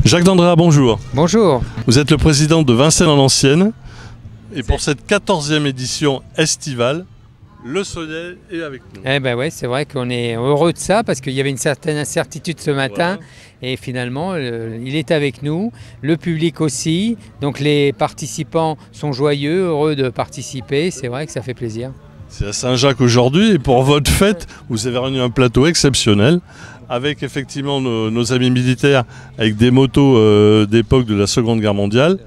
Jacques d'Andrea, bonjour. Bonjour. Vous êtes le président de Vincennes-en-Ancienne. Et pour cette 14e édition estivale, le soleil est avec nous. Eh ben ouais, c'est vrai qu'on est heureux de ça parce qu'il y avait une certaine incertitude ce matin. Voilà. Et finalement, il est avec nous, le public aussi. Donc les participants sont joyeux, heureux de participer. C'est vrai que ça fait plaisir. C'est à Saint-Jacques aujourd'hui et pour votre fête, vous avez réuni un plateau exceptionnel avec effectivement nos amis militaires avec des motos d'époque de la Seconde Guerre mondiale.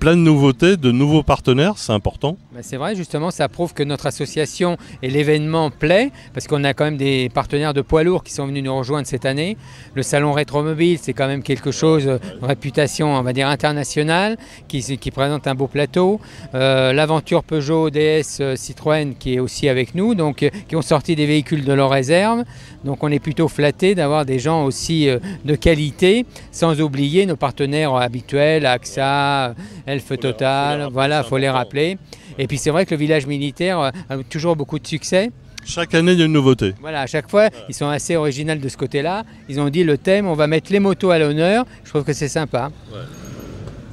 Plein de nouveautés, de nouveaux partenaires, c'est important. C'est vrai, justement, ça prouve que notre association et l'événement plaît, parce qu'on a quand même des partenaires de poids lourds qui sont venus nous rejoindre cette année. Le salon Rétromobile, c'est quand même quelque chose, une réputation, on va dire, internationale, qui présente un beau plateau. L'aventure Peugeot, DS, Citroën, qui est aussi avec nous, donc qui ont sorti des véhicules de leur réserve. Donc on est plutôt flatté d'avoir des gens aussi de qualité, sans oublier nos partenaires habituels, AXA, Elf Total, voilà, il faut les rappeler. Et puis c'est vrai que le village militaire a toujours beaucoup de succès. Chaque année, il y a une nouveauté. Voilà, à chaque fois, ils sont assez originaux de ce côté-là. Ils ont dit le thème, on va mettre les motos à l'honneur. Je trouve que c'est sympa. Ouais.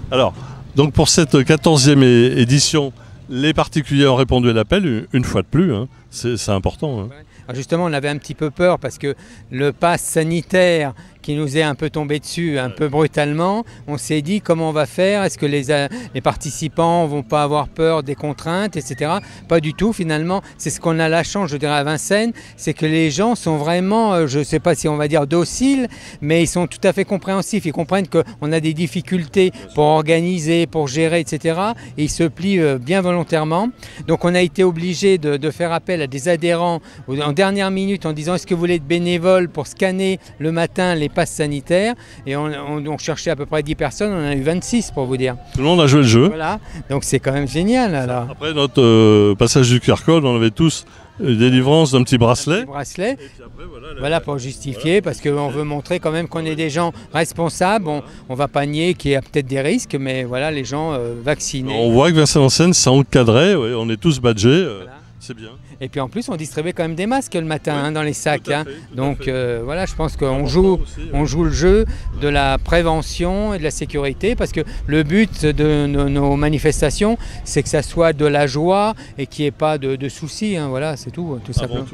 Alors, donc pour cette 14e édition, les particuliers ont répondu à l'appel, une fois de plus. Hein. C'est important. Hein. Ouais. Alors justement, on avait un petit peu peur parce que le pass sanitaire qui nous est un peu tombé dessus, un peu brutalement, on s'est dit comment on va faire, est-ce que les participants ne vont pas avoir peur des contraintes, etc. Pas du tout finalement, c'est ce qu'on a la chance, je dirais à Vincennes, c'est que les gens sont vraiment, je ne sais pas si on va dire dociles, mais ils sont tout à fait compréhensifs, ils comprennent qu'on a des difficultés pour organiser, pour gérer, etc. Et ils se plient bien volontairement. Donc on a été obligé de faire appel à des adhérents en dernière minute en disant est-ce que vous voulez être bénévole pour scanner le matin les passes sanitaires, et on cherchait à peu près 10 personnes, on en a eu 26 pour vous dire. Tout le monde a joué le jeu. Voilà, donc c'est quand même génial. Alors. Après notre passage du QR code, on avait tous délivrance d'un petit bracelet. Et puis après, voilà pour justifier, parce qu'on veut montrer quand même qu'on est des gens responsables, on ne va pas nier qu'il y a peut-être des risques, mais voilà, les gens vaccinés. On voit que Vincennes-en-Seine, c'est encadré, ouais, on est tous badgés. Voilà. C'est bien. Et puis en plus, on distribuait quand même des masques le matin dans les sacs. Donc voilà, je pense qu'on joue le jeu de la prévention et de la sécurité, parce que le but de nos manifestations, c'est que ça soit de la joie et qu'il n'y ait pas de soucis. Voilà, c'est tout simplement.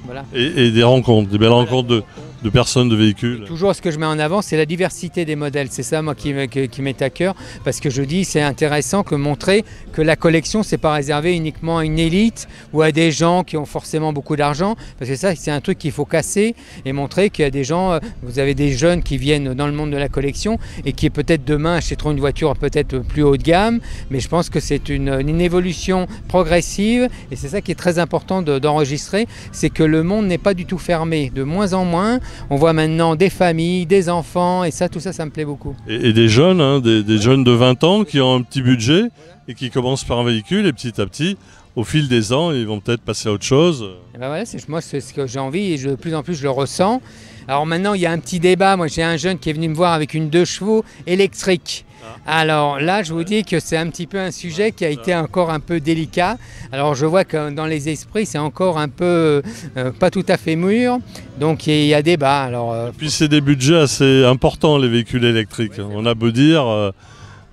Voilà. Et des rencontres, des belles rencontres de personnes, de véhicules. Et toujours, ce que je mets en avant, c'est la diversité des modèles. C'est ça, moi, qui m'est à cœur, parce que je dis, c'est intéressant que montrer que la collection, c'est pas réservé uniquement à une élite ou à des gens qui ont forcément beaucoup d'argent, parce que ça, c'est un truc qu'il faut casser et montrer qu'il y a des gens, vous avez des jeunes qui viennent dans le monde de la collection et qui peut-être demain achèteront une voiture peut-être plus haut de gamme, mais je pense que c'est une évolution progressive, et c'est ça qui est très important d'enregistrer, c'est que le monde n'est pas du tout fermé, de moins en moins. On voit maintenant des familles, des enfants, et ça, tout ça, ça me plaît beaucoup. Et des jeunes, hein, des jeunes de 20 ans qui ont un petit budget et qui commencent par un véhicule, et petit à petit, au fil des ans, ils vont peut-être passer à autre chose. Et ben voilà, moi, c'est ce que j'ai envie, et de plus en plus, je le ressens. Alors maintenant, il y a un petit débat. Moi, j'ai un jeune qui est venu me voir avec une 2 chevaux électrique. Alors là, je vous dis que c'est un petit peu un sujet qui a été encore un peu délicat. Alors je vois que dans les esprits, c'est encore un peu pas tout à fait mûr. Donc il y a débat. Alors, et puis c'est des budgets assez importants, les véhicules électriques. Oui, on a beau dire,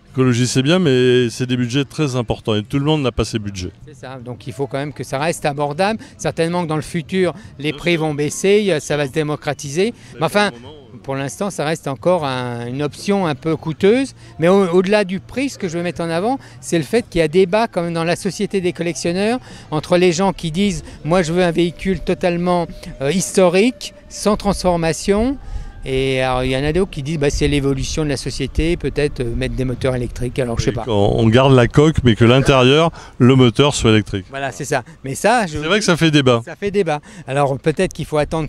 l'écologie c'est bien, mais c'est des budgets très importants et tout le monde n'a pas ces budgets. C'est ça, donc il faut quand même que ça reste abordable. Certainement que dans le futur, les prix vont baisser, ça va se démocratiser. Mais enfin, pour l'instant, ça reste encore une option un peu coûteuse. Mais au-delà du prix, ce que je veux mettre en avant, c'est le fait qu'il y a débat quand même dans la société des collectionneurs entre les gens qui disent « moi je veux un véhicule totalement historique, sans transformation ». Et alors, il y en a d'autres qui disent c'est l'évolution de la société, peut-être mettre des moteurs électriques, alors je sais pas. On garde la coque, mais que l'intérieur, le moteur soit électrique. Voilà, c'est ça. Mais ça, c'est vrai que ça fait débat. Ça fait débat. Alors peut-être qu'il faut attendre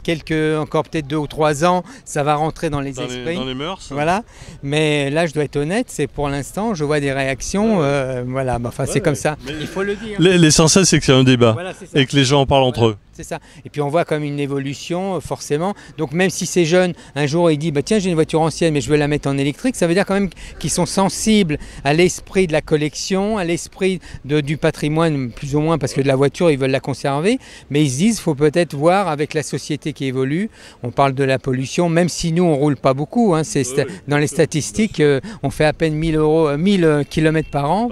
encore peut-être 2 ou 3 ans, ça va rentrer dans les esprits. Dans les mœurs. Voilà. Mais là, je dois être honnête, c'est pour l'instant, je vois des réactions, voilà, c'est comme ça. Il faut le dire. L'essentiel, c'est qu'il y a un débat, voilà, et que les gens en parlent entre eux. c'est ça. Et puis on voit comme une évolution, forcément. Donc même si ces jeunes, un jour, ils disent bah, tiens, j'ai une voiture ancienne, mais je veux la mettre en électrique, ça veut dire quand même qu'ils sont sensibles à l'esprit de la collection, à l'esprit du patrimoine, plus ou moins, parce que de la voiture, ils veulent la conserver. Mais ils se disent, il faut peut-être voir avec la société qui évolue. On parle de la pollution, même si nous, on ne roule pas beaucoup. Hein, dans les statistiques, on fait à peine 1000 km par an.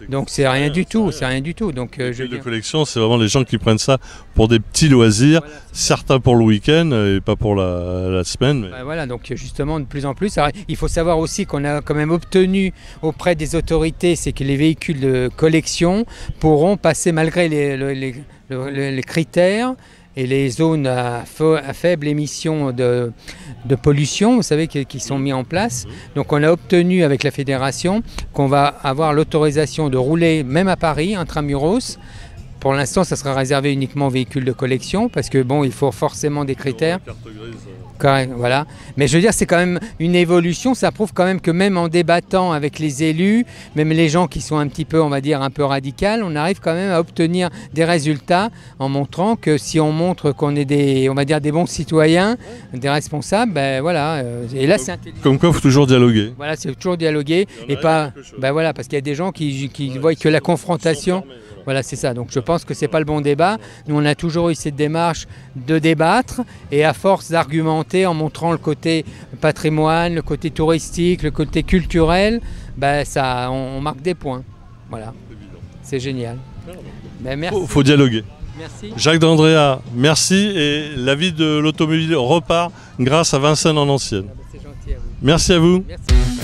Donc c'est rien du tout, c'est rien du tout. Donc de collection, c'est vraiment les gens qui prennent ça pour des petits loisirs, voilà, certains pour le week-end et pas pour la semaine. Mais... Voilà, donc justement de plus en plus. Alors, il faut savoir aussi qu'on a quand même obtenu auprès des autorités, c'est que les véhicules de collection pourront passer malgré les critères et les zones à faible émission de pollution, vous savez, qui sont mis en place. Donc on a obtenu avec la fédération qu'on va avoir l'autorisation de rouler, même à Paris, intramuros. Pour l'instant, ça sera réservé uniquement aux véhicules de collection, parce que bon, il faut forcément des critères. Voilà. Mais je veux dire, c'est quand même une évolution. Ça prouve quand même que même en débattant avec les élus, même les gens qui sont un petit peu, on va dire, un peu radicaux, on arrive quand même à obtenir des résultats en montrant que si on montre qu'on est des, on va dire, des bons citoyens, des responsables, ben voilà. Et là, c'est intelligent. Comme quoi, il faut toujours dialoguer. Voilà, c'est toujours dialoguer et pas, ben voilà, parce qu'il y a des gens qui voient que la confrontation. Voilà, c'est ça. Donc je pense que ce n'est pas le bon débat. Nous, on a toujours eu cette démarche de débattre et à force d'argumenter en montrant le côté patrimoine, le côté touristique, le côté culturel, ben ça, on marque des points. Voilà, c'est génial. Ben, merci. Faut dialoguer. Merci. Jacques d'Andrea, merci. Et la vie de l'automobile repart grâce à Vincennes en Ancienne. C'est gentil à vous. Merci à vous. Merci.